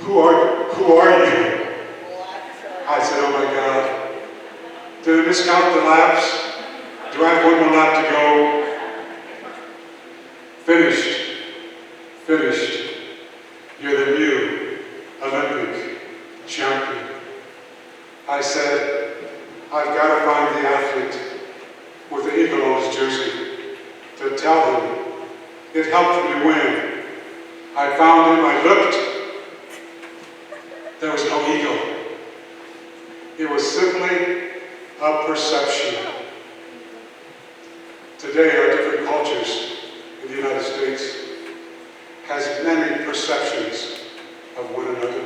Who are you? I said, oh my God. Did I miscount the laps? Do I have one more lap to go? Finished. Finished. You're the new Olympic champion. I said, I've got to find the athlete with the eagle on his jersey to tell him it helped me win. I found him, I looked. There was no eagle. It was simply a perception. Today, our different cultures in the United States has many perceptions of one another.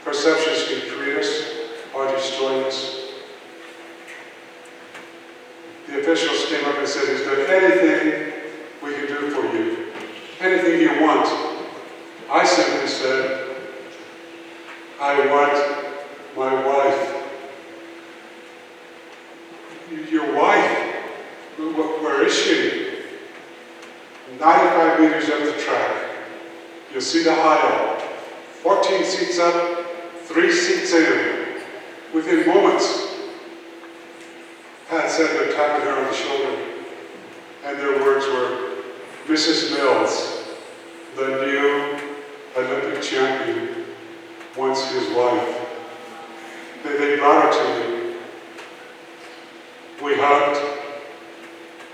Perceptions can create us or destroy us. The officials came up and said, is there anything we can do for you? Anything you want? I simply said, I want my wife. Your wife? Where is she? 95 meters up the track. You'll see the aisle. 14 seats up, 3 seats in. Within moments, Pat said they're tapping her on the shoulder. And their words were, Mrs. Mills, the new Olympic champion, wants his wife. They brought her to me. We hugged.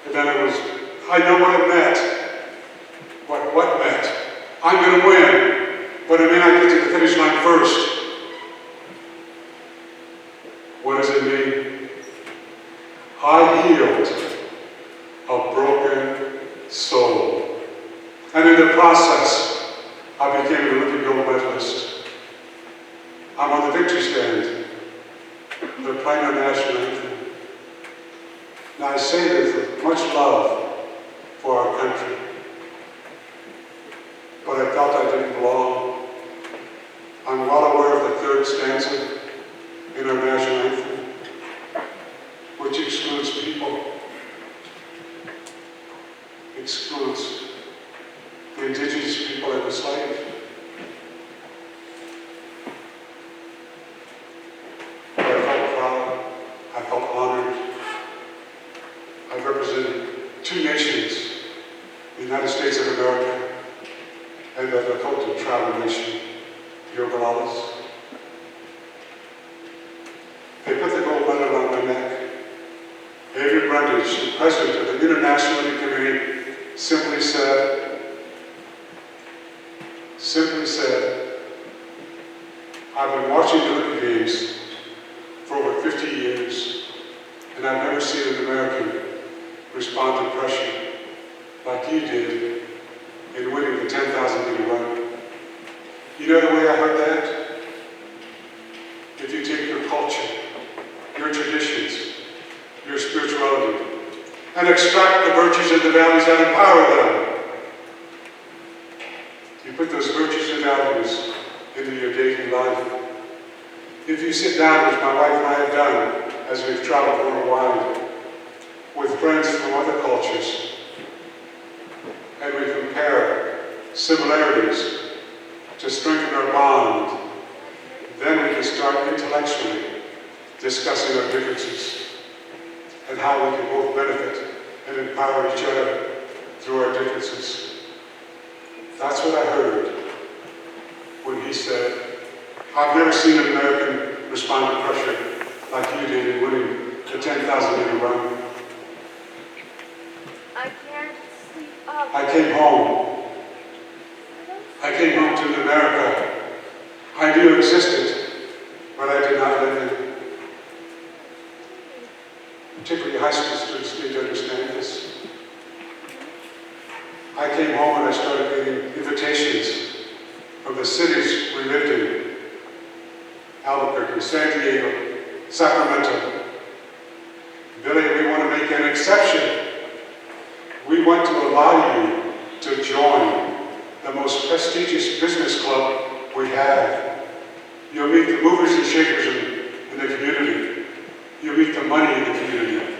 And then it was, I know what it meant. What meant? I'm going to win, but it may not get to the finish line first. What does it mean? I healed a broken soul. And in the process, I became an Olympic gold medalist. I'm on the victory stand. They're playing our national anthem. Now I say this with much love for our country. But I felt I didn't belong. I'm well aware of the third stanza in our national anthem, which excludes people, excludes the indigenous people and the slaves. But I felt proud, I felt honored. I've represented 2 nations, the United States of America and the Lakota tribal nation, the Oglala's. They put the gold medal on my neck. Avery Brundage, the president of the International Olympic Committee, simply said, I've been watching the Olympic Games for over 50 years, and I've never seen an American respond to pressure like you did in winning the 10,000-meter run. You know the way I heard that? If you take your culture, your traditions, your spirituality, and extract the virtues and the values that empower them. You put those virtues and values into your daily life. If you sit down, as my wife and I have done, as we've traveled worldwide, with friends from other cultures, and we compare similarities to strengthen our bond, then we can start intellectually discussing our differences and how we can both benefit and empower each other through our differences. That's what I heard when he said, I've never seen an American respond to pressure like you did in winning the 10,000-meter run. I can't sleep up. I came home. I came home to America I knew existed, but I did not live in. Particularly high school students need to understand this. I came home and I started getting invitations from the cities we lived in. Albuquerque, San Diego, Sacramento. Billy, we want to make an exception. We want to allow you to join the most prestigious business club we have. You'll meet the movers and shakers in the community. You'll meet the money in the community.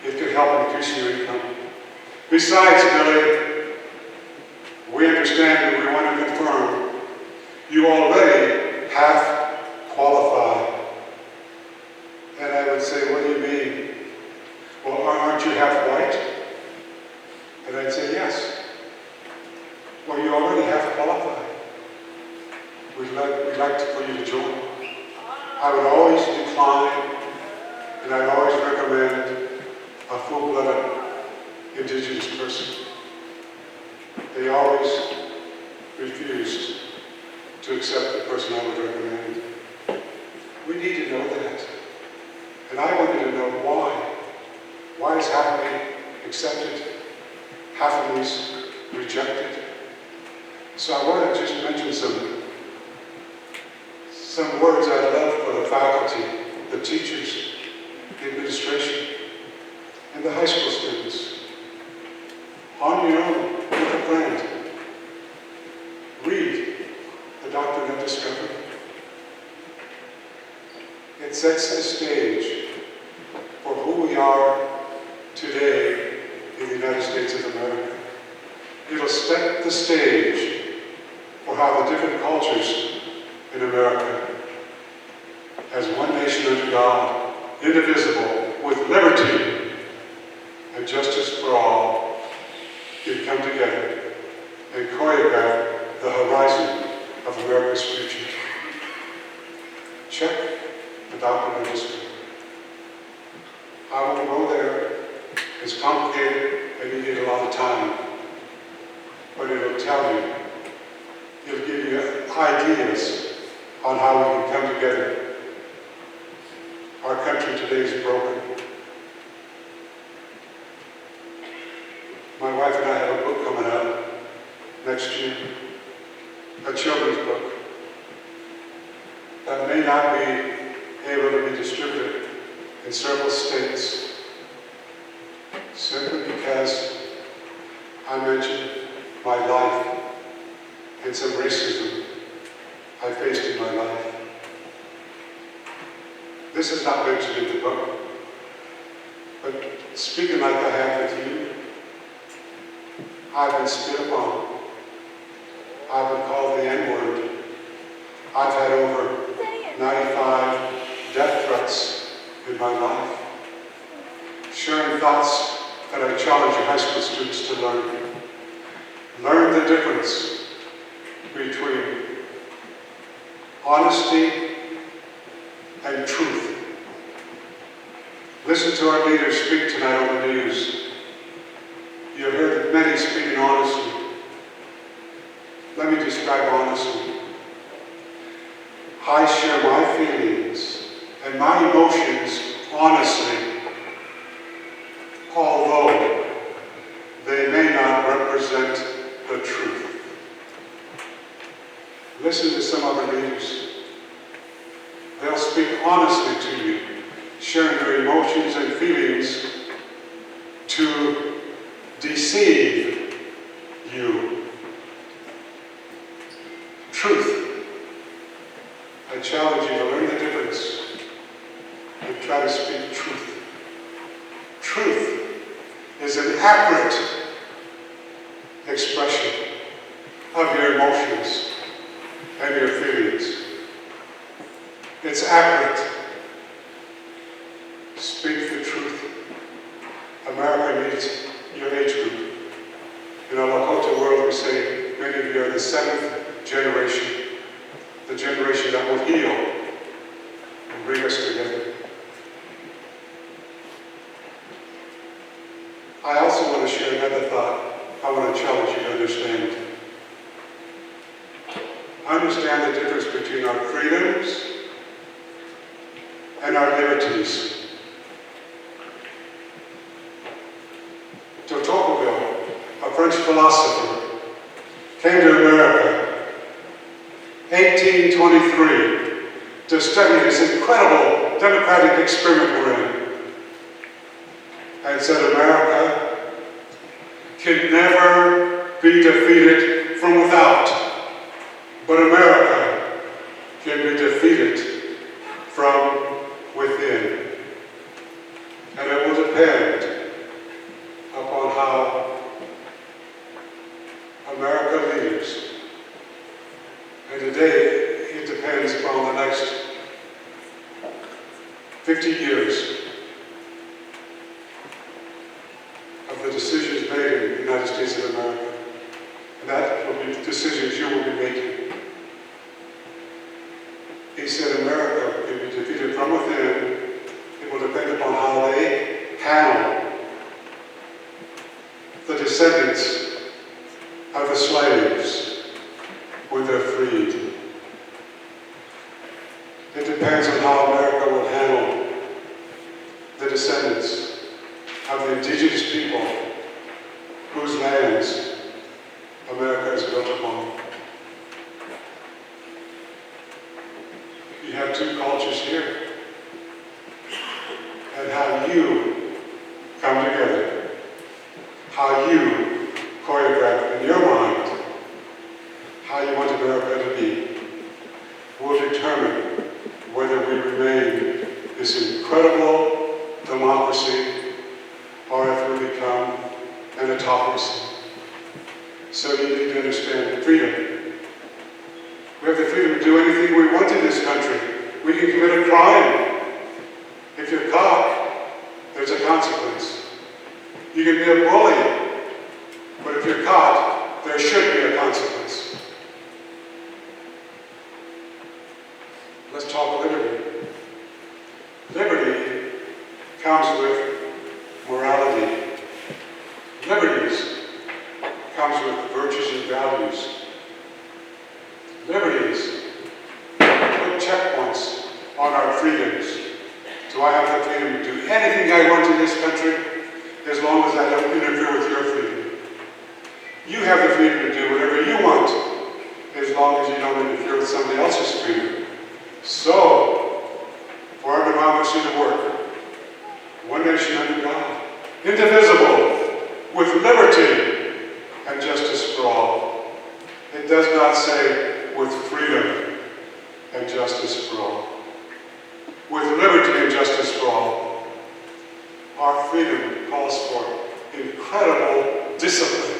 It could help increase your income. Besides, Billy, we understand that we want to You already half qualify. And I would say, what do you mean? Well, aren't you half white? And I'd say, yes. Well, you already half qualify. We'd like for you to join. I would always decline, and I'd always recommend a full-blooded indigenous person. They always refused to accept the person I would recommend. We need to know that. And I wanted to know why. Why is half of me accepted, half of me's rejected? So I want to just mention some words I'd love for the faculty, the teachers, the administration, and the high school students. On your own, with a friend, read The Doctrine of Discovery. It sets the stage for who we are today in the United States of America. It'll set the stage for how the different cultures in America, as one nation under God, indivisible, with liberty and justice for all, can come together and choreograph the horizon of America's future. Check the Doctrine of Discovery. I won't go there. It's complicated and you need a lot of time. But it'll tell you, it'll give you ideas on how we can come together. Our country today is broken. My wife and I have a book coming out next year, a children's book that may not be able to be distributed in several states simply because I mentioned my life and some racism I faced in my life. This is not mentioned in the book, but speaking like I have with you, I've been spit upon. I've been called the N-word. I've had over 95 death threats in my life. Sharing thoughts that I challenge high school students to learn. Learn the difference between honesty and truth. Listen to our leaders speak tonight on the news. You have heard many speaking honestly. Let me describe honestly. I share my feelings and my emotions honestly, although they may not represent the truth. Listen to some other leaders. They'll speak honestly to you, sharing their emotions and feelings to deceive you. Truth. I challenge you to learn the difference and try to speak truth. Truth is an accurate expression of your emotions and your feelings. It's accurate. Speak the truth. America needs your age group. In our Lakota world, we say many of you are the seventh generation, the generation that will heal and bring us together. I also want to share another thought I want to challenge you to understand. Understand the difference between our freedoms and our liberties. Tocqueville, a French philosopher, came to America 1823 to study this incredible democratic experiment we're in, and said America can never be defeated from without, but America can be defeated from within. And it will depend upon how America leads and today, it depends upon the next 50 years of the decisions made in the United States of America. And that will be decisions you will be making. He said America can be defeated from within. It will depend upon how they handle the descendants of the slaves when they're freed. It depends on how America will handle the descendants of the indigenous people whose lands America is built upon. You have two cultures here. And how you come together, how you choreograph in your mind how you want America to be, will determine whether we remain this incredible democracy or if we become an autocracy. So you need to understand freedom. We have the freedom to do anything we want in this country. We can commit a crime. If you're caught, there's a consequence. You can be a bully, but if you're caught, there should be a consequence. Let's talk liberty. Liberty comes with morality. Liberties comes with virtues and values. Liberties put checkpoints on our freedoms. Do I have the freedom to do anything I want in this country as long as I don't interfere with your freedom? You have the freedom to do whatever you want as long as you don't interfere with somebody else's freedom. So, for our democracy to work, one nation under God, indivisible, with liberty and justice for all. It does not say with freedom and justice for all. With liberty and justice for all. Our freedom calls for incredible discipline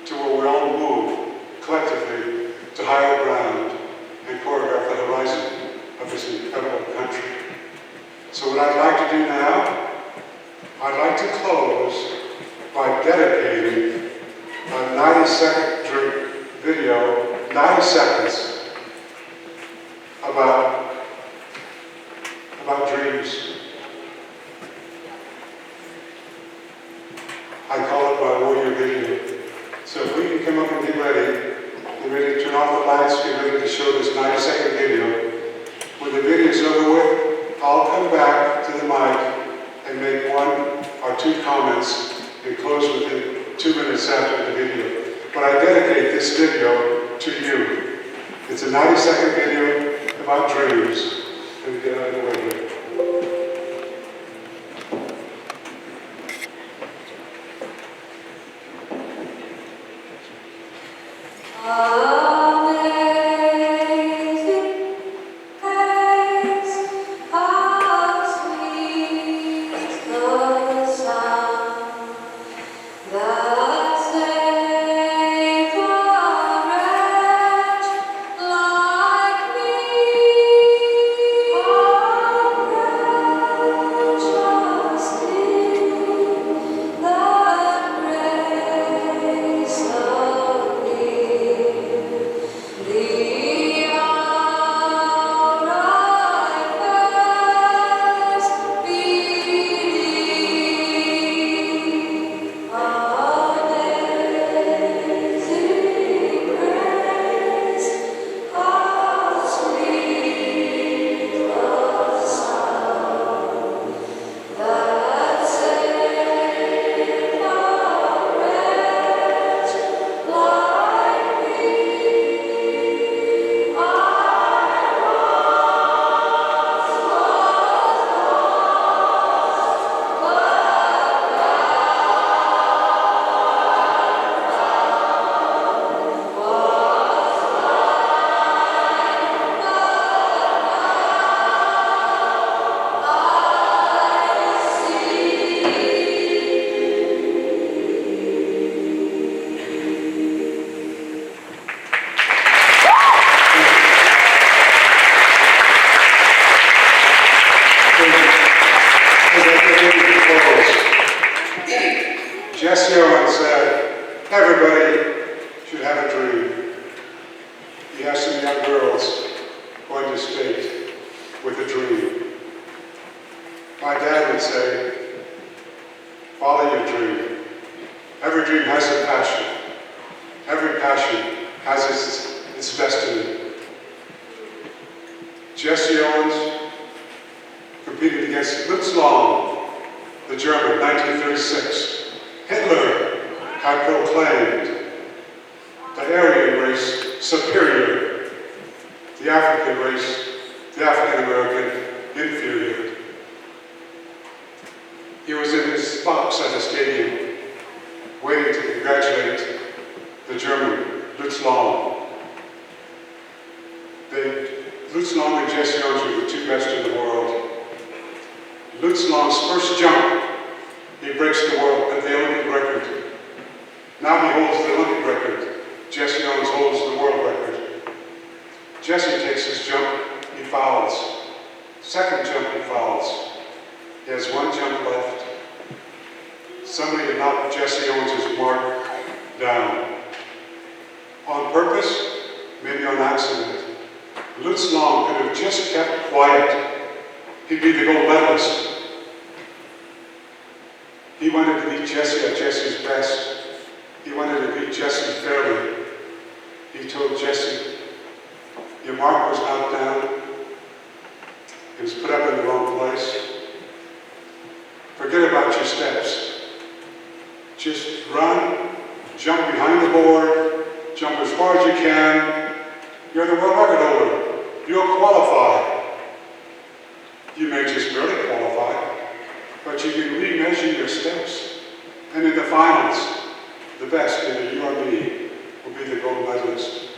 to where we all move collectively to higher ground and choreograph the horizon of this incredible country. So what I'd like to do now, I'd like to close by dedicating a 90-second video, 90 seconds, about dreams. I call it my warrior video. So if we can come up and get ready to turn off the lights, get ready to show this 90-second video. When the video is over with, I'll come back to the mic and make one or two comments and close within 2 minutes after the video. But I dedicate this video to you. It's a 90-second video about dreams. Let me get out of the way here. Everybody should have a dream. You have some young girls going to state with a dream. My dad would say, follow your dream. Every dream has a passion. Every passion has its destiny. Jesse Owens competed against Lutz Long, the German, 1936. Hitler had proclaimed the Aryan race superior, the African race, the African American inferior. He was in his box at the stadium, waiting to congratulate the German, Lutz Long. Lutz Long and Jesse Owens were the two best in the world. Lutz Long's first jump, he breaks the Olympic record. Now he holds the Olympic record. Jesse Owens holds the world record. Jesse takes his jump, he fouls. Second jump, he fouls. He has one jump left. Somebody had knocked Jesse Owens' mark down. On purpose, maybe on accident. Lutz Long could have just kept quiet. He'd be the gold medalist. He wanted to beat Jesse at Jesse's best. He wanted to beat Jesse fairly. He told Jesse, your mark was knocked down. It was put up in the wrong place. Forget about your steps. Just run, jump behind the board, jump as far as you can. You're the world record holder. You'll qualify. You may just barely qualify, but you can remeasure your steps. And in the finals, the best, either you or me, will be the gold medalist.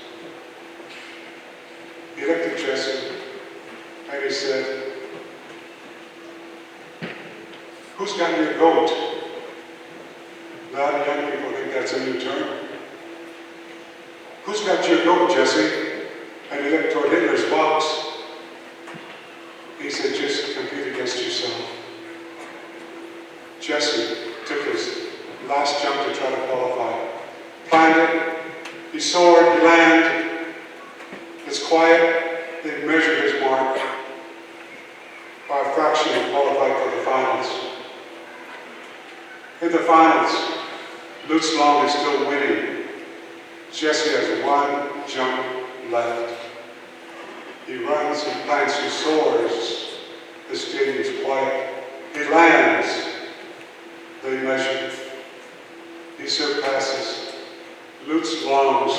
He looked at Jesse and he said, who's got your goat? A lot of young people think that's a new term. Who's got your goat, Jesse? And he looked toward Hitler's box. He said, just compete against yourself. Jesse took his last jump to try to qualify. Planned it. He soared, he landed. It's quiet. They measured his mark. By a fraction, he qualified for the finals. In the finals, Lutz Long is still winning. Jesse has one jump left. He runs, he plants, he soars. The stadium's quiet. He lands. They measure. He surpasses Lutz Long's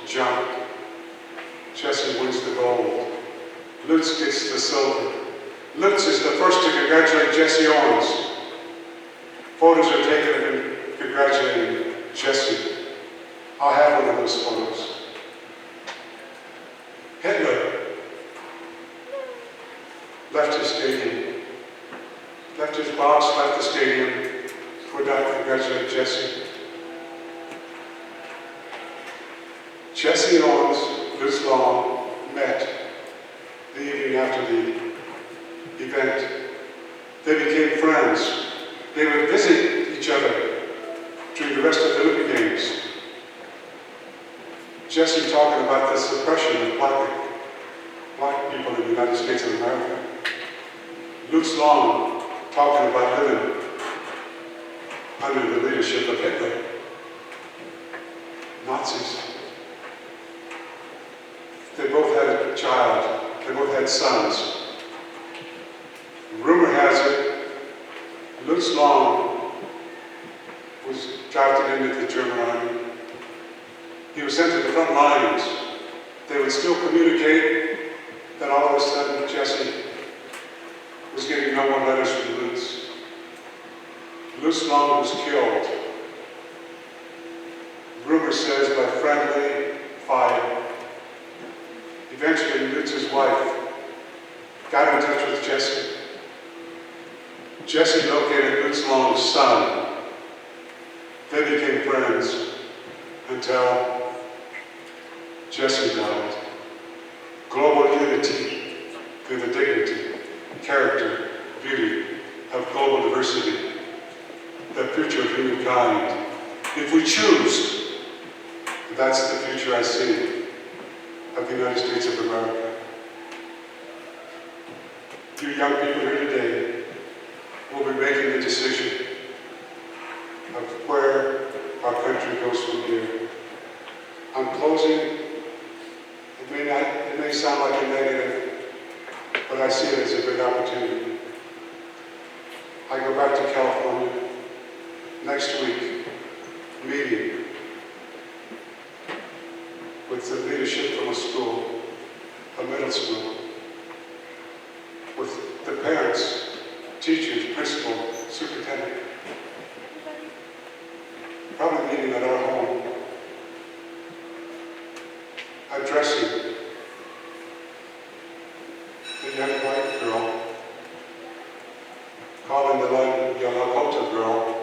jump. Jesse wins the gold. Lutz gets the silver. Lutz is the first to congratulate Jesse Owens. Photos are taken of him congratulating Jesse. I'll have one of those photos. Hitler left his stadium, left his box, left the stadium, could not congratulate Jesse. Jesse Owens, Lutz Long met the evening after the event. They became friends. They would visit each other during the rest of the Olympic Games. Jesse talking about the suppression of black people in the United States of America. Lutz Long talking about living under the leadership of Hitler. Nazis. They both had a child. They both had sons. Rumor has it, Lutz Long was drafted into the German army. He was sent to the front lines. They would still communicate. Then all of a sudden, Jesse was getting no more letters from Lutz. Lutz Long was killed. Rumor says by friendly fire. Eventually, Lutz's wife got in touch with Jesse. Jesse located Lutz Long's son. They became friends until Jesse died. Global unity through the dignity, character, beauty of global diversity, the future of humankind. If we choose that's the future I see of the United States of America. You young people here today will be making the decision of where our country goes from here. I'm closing. It may sound like a negative, but I see it as a big opportunity. I go back to California next week, meeting with the leadership from a school, a middle school, with the parents, teachers, principal, superintendent, probably meeting at our home, addressing the young white girl, calling the young Lakota girl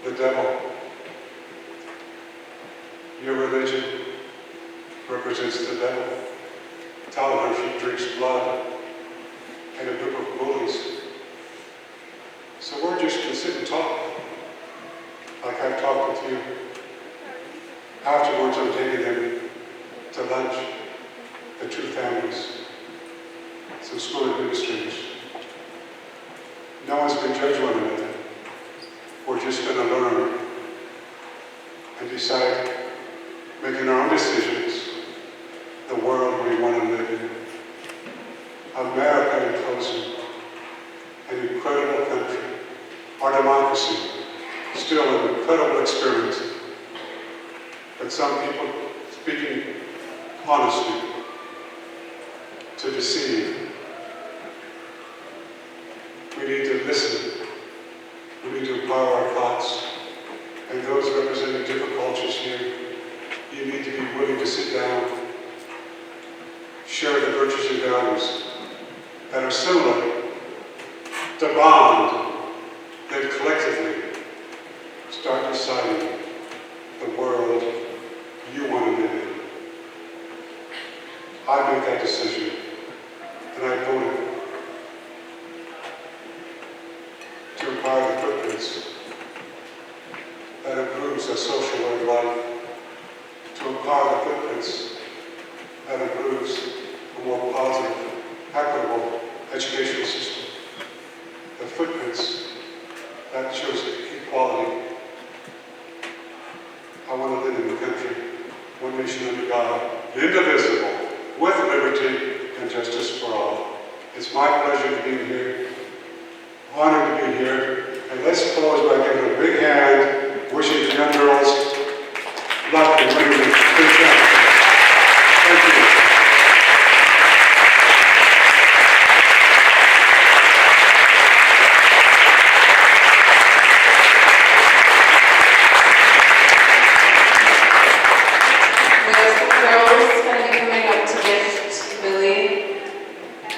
the devil. Your religion represents the devil, telling her she drinks blood and a group of bullies. So we're just going to sit and talk, like I've talked with you. Afterwards, I'm taking them to lunch, the two families, some school administrators. No one's going to judge one another. We're just going to learn and decide, making our own decisions, the world we want to live in. America, in closing, an incredible country. Our democracy, still an incredible experience. But some people speaking honestly to deceive. We need to listen. We need to empower our thoughts. And those representing different cultures here, you need to be willing to sit down, share the virtues and values that are similar, to bond, then collectively start deciding the world you want to live in. I made that decision, and I voted to empower the footprints that improves a social way of life, to empower the footprints that improves a more positive, equitable educational system, the footprints that shows equality. I want to live in a country, one nation under God, indivisible, with liberty and justice for all. It's my pleasure to be here, honored to be here, and let's close by giving a big hand, wishing the young girls luck and winning the big championship. Thank you.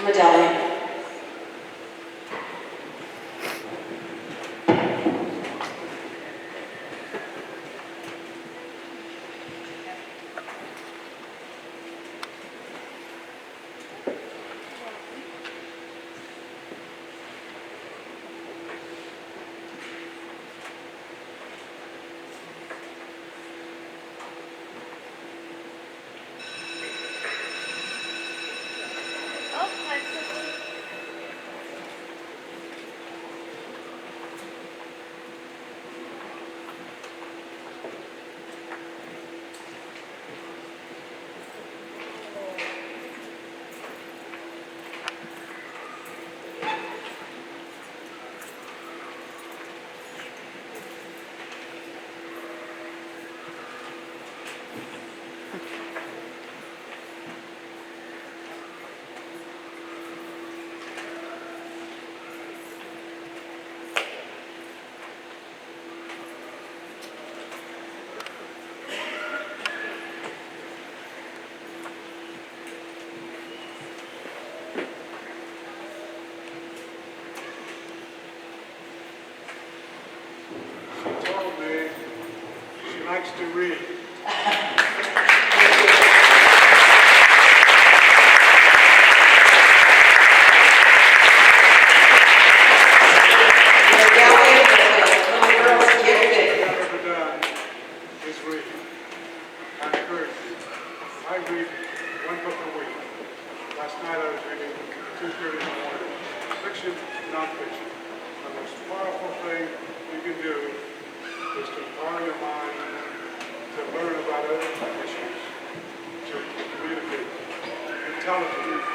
Medallion. She likes to read. What I've ever done is read. 2:30 in the morning. Fiction, nonfiction. The most powerful thing you can do is to empower your mind to learn about other issues, to communicate intelligently.